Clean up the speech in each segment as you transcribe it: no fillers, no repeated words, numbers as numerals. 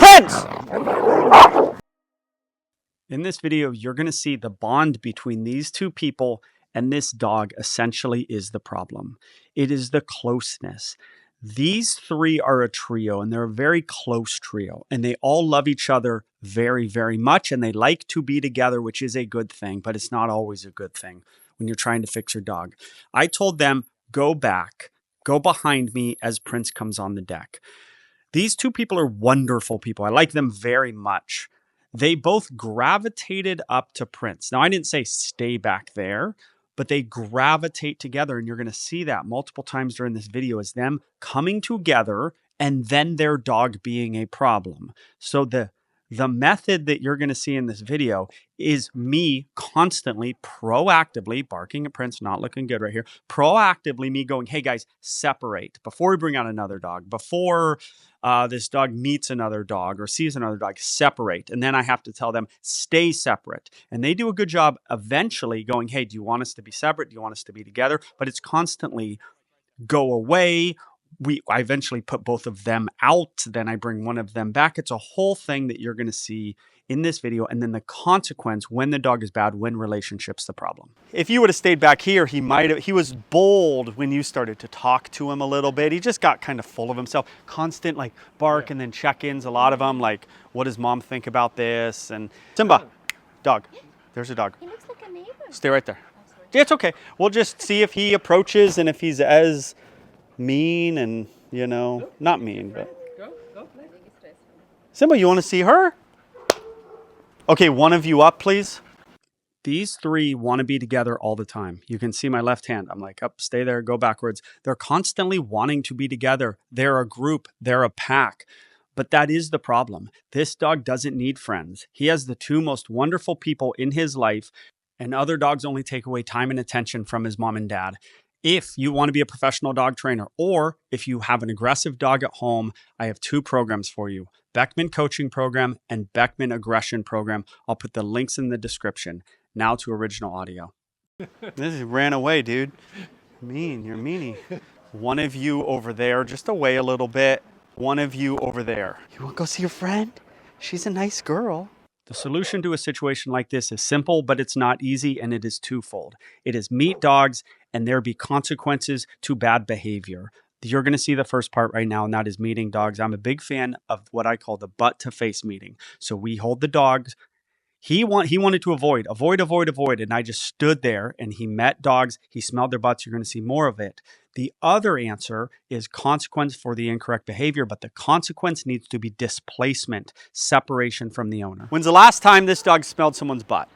Prince! In this video, you're going to see the bond between these two people and this dog essentially is the problem. It is the closeness. These three are a trio and they're a very close trio and they all love each other very, very much and they like to be together, which is a good thing, but it's not always a good thing when you're trying to fix your dog. I told them, go back, go behind me as Prince comes on the deck. These two people are wonderful people. I like them very much. They both gravitated up to Prince. Now, I didn't say stay back there, but they gravitate together. And you're going to see that multiple times during this video as them coming together and then their dog being a problem. So the method that you're going to see in this video is me constantly, proactively, barking at Prince, not looking good right here, proactively me going, hey guys, separate before we bring out another dog, before this dog meets another dog or sees another dog, separate. And then I have to tell them, stay separate. And they do a good job eventually going, hey, do you want us to be separate? Do you want us to be together? But it's constantly go away. I eventually put both of them out. Then I bring one of them back. It's a whole thing that you're going to see in this video. And then the consequence when the dog is bad, when relationship's the problem. If you would have stayed back here, he was bold when you started to talk to him a little bit. He just got kind of full of himself. Constant like bark and then check-ins. A lot of them like, what does mom think about this? And Simba, dog. There's a dog. He looks like a neighbor. Stay right there. Yeah, it's okay. We'll just see if he approaches and if he's as mean and, you know, not mean, but. Go play. Simba, you want to see her? Okay, one of you up, please. These three want to be together all the time. You can see my left hand. I'm like, up, stay there, go backwards. They're constantly wanting to be together. They're a group, they're a pack. But that is the problem. This dog doesn't need friends. He has the two most wonderful people in his life, and other dogs only take away time and attention from his mom and dad. If you want to be a professional dog trainer, or if you have an aggressive dog at home, I have two programs for you. Beckman Coaching Program and Beckman Aggression Program. I'll put the links in the description. Now to original audio. This ran away, dude. Mean, you're meanie. One of you over there, just away a little bit. One of you over there. You want to go see your friend? She's a nice girl. The solution to a situation like this is simple, but it's not easy, and it is twofold. It is meet dogs, and there be consequences to bad behavior. You're going to see the first part right now, and that is meeting dogs. I'm a big fan of what I call the butt-to-face meeting. So we hold the dogs. He wanted to avoid, and I just stood there, and he met dogs. He smelled their butts. You're going to see more of it. The other answer is consequence for the incorrect behavior, but the consequence needs to be displacement, separation from the owner. When's the last time this dog smelled someone's butt?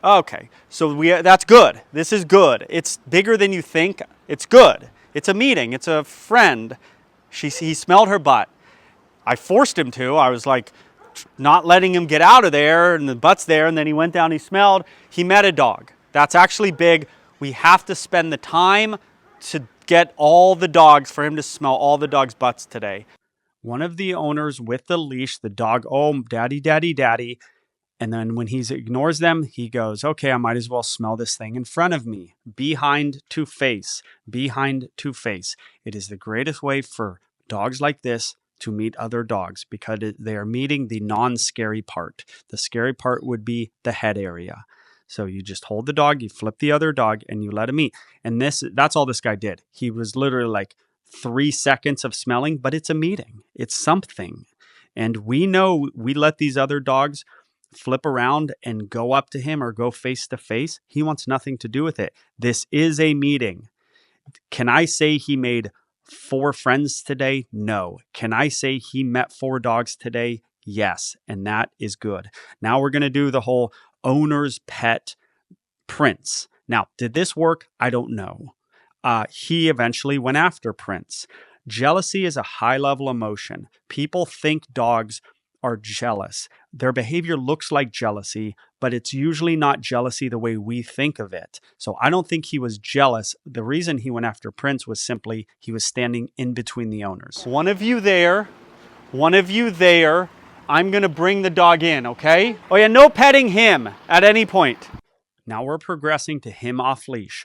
Okay, so that's good. This is good. It's bigger than you think. It's good. It's a meeting. It's a friend. He smelled her butt. I forced him to. I was like not letting him get out of there, and the butt's there, and then he went down, he smelled. He met a dog. That's actually big. We have to spend the time to get all the dogs, for him to smell all the dogs' butts today. One of the owners with the leash, the dog, oh, daddy, daddy, daddy. And then when he ignores them, he goes, okay, I might as well smell this thing in front of me. Behind to face, behind to face. It is the greatest way for dogs like this to meet other dogs because they are meeting the non-scary part. The scary part would be the head area. So you just hold the dog, you flip the other dog, and you let him eat. And that's all this guy did. He was literally like 3 seconds of smelling, but it's a meeting. It's something. And we know we let these other dogs flip around and go up to him or go face to face. He wants nothing to do with it. This is a meeting. Can I say he made 4 friends today? No. Can I say he met 4 dogs today? Yes. And that is good. Now we're going to do the whole owner's pet Prince. Now, did this work? I don't know. He eventually went after Prince. Jealousy is a high-level emotion. People think dogs are jealous. Their behavior looks like jealousy, but it's usually not jealousy the way we think of it. So I don't think he was jealous. The reason he went after Prince was simply he was standing in between the owners. One of you there, one of you there. I'm going to bring the dog in, okay? Oh yeah, no petting him at any point. Now we're progressing to him off leash.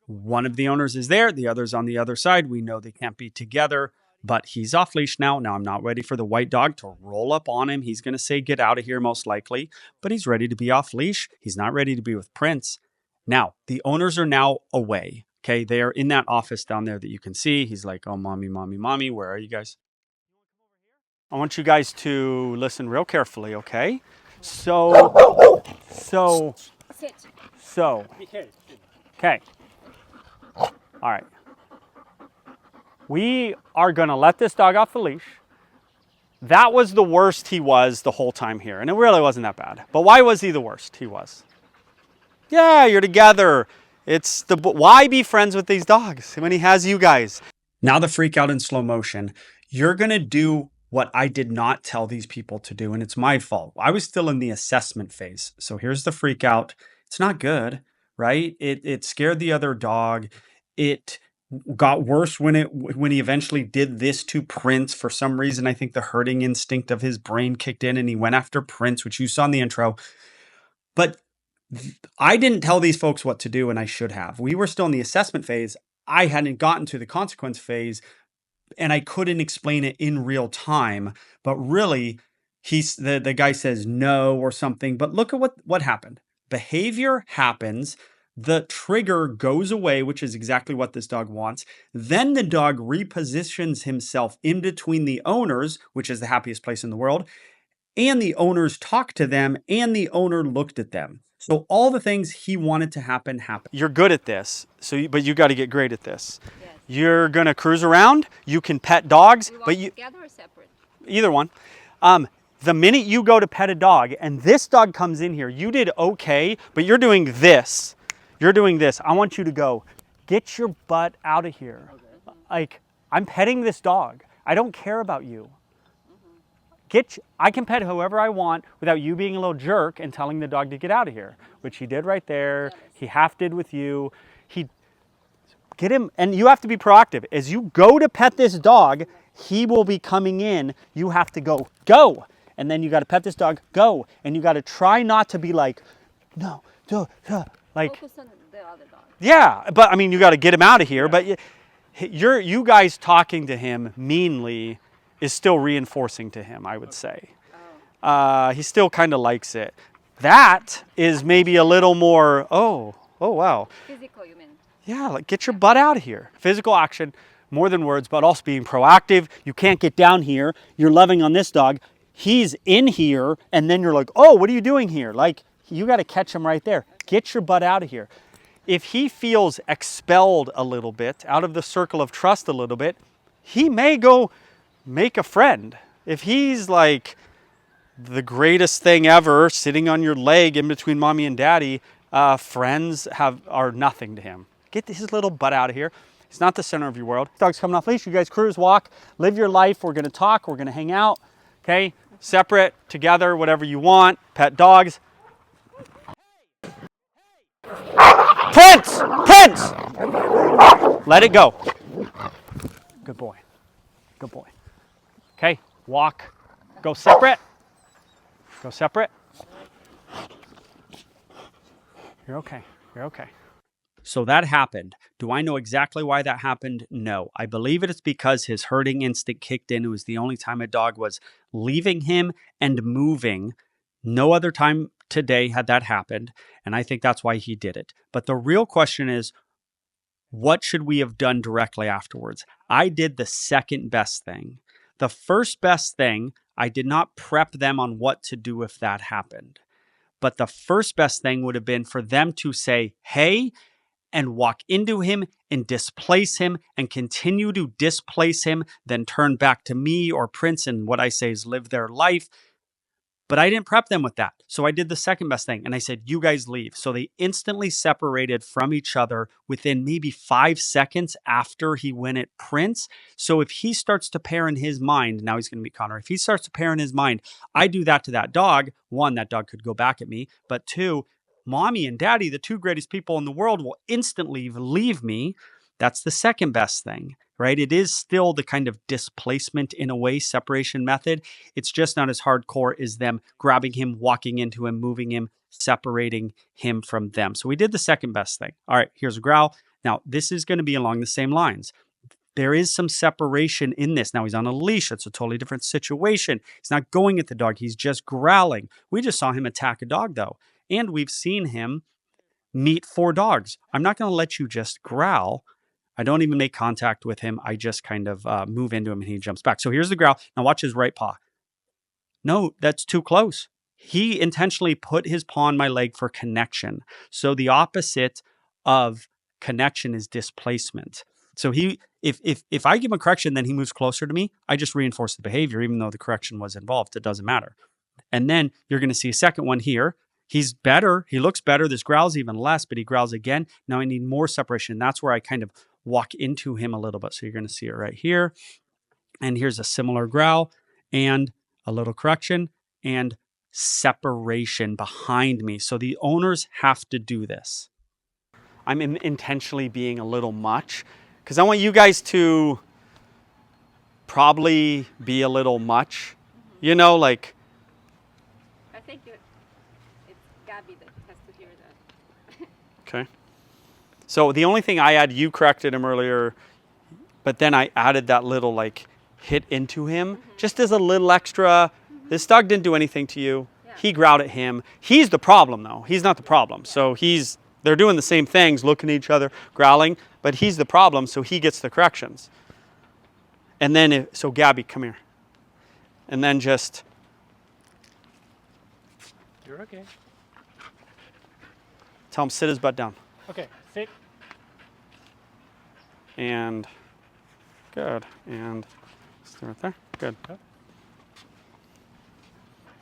One of the owners is there, the other's on the other side. We know they can't be together. but he's off leash now. Now I'm not ready for the white dog to roll up on him. He's going to say, get out of here, most likely, but he's ready to be off leash. He's not ready to be with Prince. Now, the owners are now away. Okay. They are in that office down there that you can see. He's like, oh, mommy, mommy, mommy, where are you guys? I want you guys to listen real carefully. Okay. So, okay. All right. We are going to let this dog off the leash. That was the worst he was the whole time here. And it really wasn't that bad. But why was he the worst? He was. Yeah, you're together. Why be friends with these dogs when he has you guys? Now the freak out in slow motion. You're going to do what I did not tell these people to do. And it's my fault. I was still in the assessment phase. So here's the freak out. It's not good, right? It scared the other dog. It got worse when he eventually did this to Prince. For some reason, I think the herding instinct of his brain kicked in and he went after Prince, which you saw in the intro. But I didn't tell these folks what to do, and I should have. We were still in the assessment phase. I hadn't gotten to the consequence phase, and I couldn't explain it in real time. But really, the guy says no or something. But look at what happened. Behavior happens. The trigger goes away, which is exactly what this dog wants. Then the dog repositions himself in between the owners, which is the happiest place in the world, and the owners talked to them, and the owner looked at them. So all the things he wanted to happen happened. You're good at this, but you got to get great at this. Yes. You're going to cruise around. You can pet dogs. But together or separate? Either one. The minute you go to pet a dog, and this dog comes in here, you did okay, but you're doing this. You're doing this. I want you to go, get your butt out of here. Okay. Like, I'm petting this dog. I don't care about you. I can pet whoever I want without you being a little jerk and telling the dog to get out of here, which he did right there. He half did with you. Get him, and you have to be proactive. As you go to pet this dog, he will be coming in. You have to go. And then you got to pet this dog, go. And you got to try not to be like, no, like, focus on the other dog. Yeah, but I mean, you got to get him out of here. But you guys talking to him meanly is still reinforcing to him, I would say. He still kind of likes it. That is maybe a little more, oh wow. Physical, you mean? Yeah, like get your butt out of here. Physical action, more than words, but also being proactive. You can't get down here. You're loving on this dog. He's in here, and then you're like, oh, what are you doing here? Like, you got to catch him right there. Get your butt out of here. If he feels expelled a little bit, out of the circle of trust a little bit, he may go make a friend. If he's like the greatest thing ever, sitting on your leg in between mommy and daddy, friends are nothing to him. Get his little butt out of here. He's not the center of your world. Dog's coming off leash. You guys cruise, walk, live your life. We're going to talk. We're going to hang out. Okay? Separate, together, whatever you want. Pet dogs. Prince! Let it go. Good boy. Good boy. Okay, walk. Go separate. Go separate. You're okay. You're okay. So that happened. Do I know exactly why that happened? No. I believe it's because his herding instinct kicked in. It was the only time a dog was leaving him and moving. No other time today had that happened. And I think that's why he did it. But the real question is, what should we have done directly afterwards? I did the second best thing. The first best thing, I did not prep them on what to do if that happened. But the first best thing would have been for them to say, hey, and walk into him and displace him and continue to displace him, then turn back to me or Prince, and what I say is live their life. But I didn't prep them with that. So I did the second best thing. And I said, you guys leave. So they instantly separated from each other within maybe 5 seconds after he went at Prince. So if he starts to pair in his mind, now he's going to meet Connor. If he starts to pair in his mind, I do that to that dog. One, that dog could go back at me. But two, mommy and daddy, the two greatest people in the world, will instantly leave me. That's the second best thing, right? It is still the kind of displacement in a way, separation method. It's just not as hardcore as them grabbing him, walking into him, moving him, separating him from them. So we did the second best thing. All right, here's a growl. Now, this is going to be along the same lines. there is some separation in this. Now he's on a leash. It's a totally different situation. He's not going at the dog. He's just growling. We just saw him attack a dog though. And we've seen him meet 4 dogs. I'm not going to let you just growl. I don't even make contact with him. I just kind of move into him and he jumps back. So here's the growl. Now watch his right paw. No, that's too close. He intentionally put his paw on my leg for connection. So the opposite of connection is displacement. So if I give him a correction, then he moves closer to me, I just reinforce the behavior, even though the correction was involved. It doesn't matter. And then you're going to see a second one here. He's better. He looks better. This growl's even less, but he growls again. Now I need more separation. That's where I kind of walk into him a little bit. So you're going to see it right here. And here's a similar growl and a little correction and separation behind me. So the owners have to do this. I'm intentionally being a little much because I want you guys to probably be a little much, you know, like. I think it's Gabby that has to hear that. Okay. So the only thing I add, you corrected him earlier, but then I added that little like hit into him just as a little extra. This dog didn't do anything to you. Yeah. He growled at him. He's the problem though. He's not the problem. So they're doing the same things, looking at each other, growling, but he's the problem. So he gets the corrections. And then, so Gabby, come here. And then just. You're okay. Tell him sit his butt down. Okay, sit. And good. And stay right there. Good. Okay.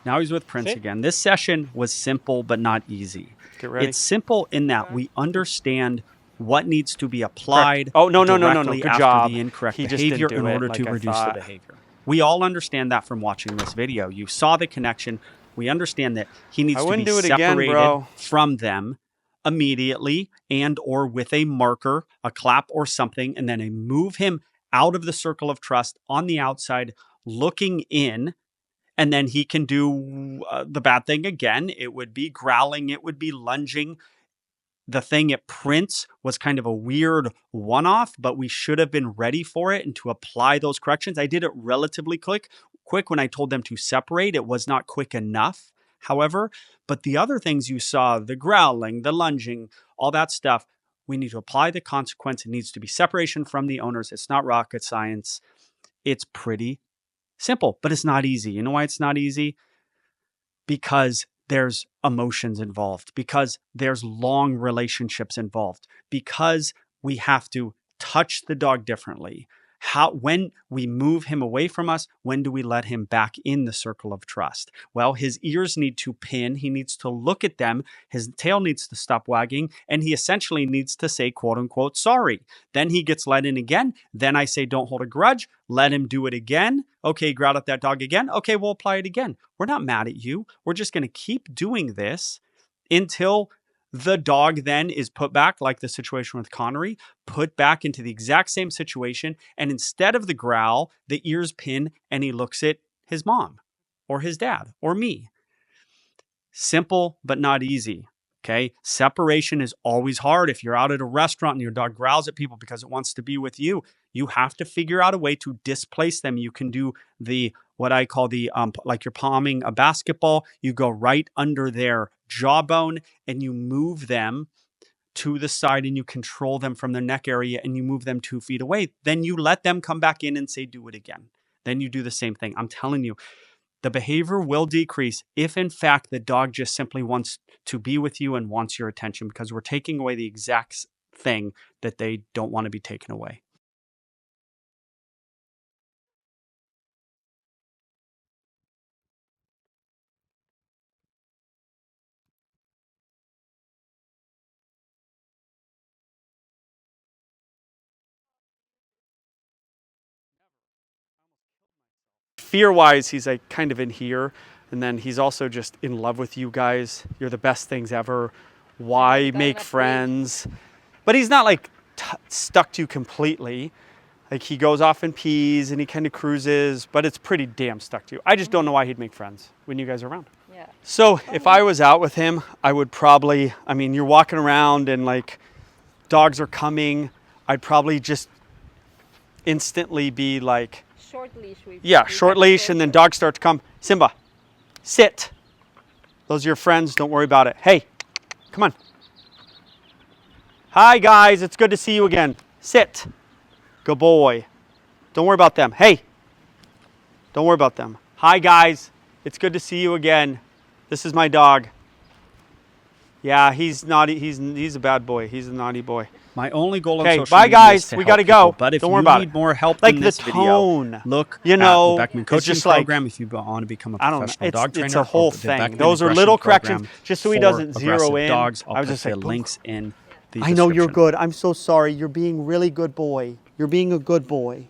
Now he's with Prince again. This session was simple but not easy. Get ready. It's simple in that we understand what needs to be applied. Correct. Oh, no. directly Good after job. the incorrect He just behavior didn't in do it order like to I reduce the thought. behavior. We all understand that from watching this video. You saw the connection. We understand that he needs to be do it again, separated bro. from them immediately and or with a marker, a clap or something, and then move him out of the circle of trust on the outside, looking in. And then he can do the bad thing again. It would be growling. It would be lunging. The thing at Prince was kind of a weird one-off, but we should have been ready for it and to apply those corrections. I did it relatively quick when I told them to separate. It was not quick enough, however. But the other things you saw, the growling, the lunging, all that stuff, we need to apply the consequence. It needs to be separation from the owners. It's not rocket science. It's pretty simple, but it's not easy. You know why it's not easy? Because there's emotions involved, because there's long relationships involved, because we have to touch the dog differently. When we move him away from us, when do we let him back in the circle of trust? Well, his ears need to pin. He needs to look at them. His tail needs to stop wagging. And he essentially needs to say, quote unquote, sorry. Then he gets let in again. Then I say, don't hold a grudge. Let him do it again. Okay, growl at that dog again. Okay, we'll apply it again. We're not mad at you. We're just going to keep doing this until the dog then is put back, like the situation with Connery, put back into the exact same situation. And instead of the growl, the ears pin and he looks at his mom or his dad or me. Simple, but not easy. Okay. Separation is always hard. If you're out at a restaurant and your dog growls at people because it wants to be with you, you have to figure out a way to displace them. You can do what I call like you're palming a basketball. You go right under their jawbone and you move them to the side and you control them from the neck area and you move them 2 feet away. Then you let them come back in and say, do it again. Then you do the same thing. I'm telling you, the behavior will decrease if in fact the dog just simply wants to be with you and wants your attention, because we're taking away the exact thing that they don't want to be taken away. Fear-wise, he's like kind of in here. And then he's also just in love with you guys. You're the best things ever. Why make friends? But he's not like stuck to you completely. Like he goes off and pees and he kind of cruises, but it's pretty damn stuck to you. I just don't know why he'd make friends when you guys are around. Yeah. So if I was out with him, I would probably, you're walking around and like dogs are coming. I'd probably just, instantly be like, Short leash. yeah, short leash, and then dogs start to come. Simba, sit. Those are your friends. Don't worry about it. Hey, come on. Hi, guys. It's good to see you again. Sit. Good boy. Don't worry about them. Hey, don't worry about them. Hi, guys. It's good to see you again. This is my dog. Yeah, he's naughty. He's a bad boy. He's a naughty boy. My only goal on Okay, social bye, media guys. is to We help gotta people, go. But if Don't worry you about need it. more help Like in the this video, tone. look You at know, the Beckman it's coaching just like- program if you want to become a I don't know. professional dog trainer. It's a whole or the thing. Beckman Those are aggression little program corrections, just so he for doesn't zero aggressive in. Dogs. I I'll was put just the like, boom. links in the I know you're description. good. I'm so sorry. You're being really good boy. You're being a good boy.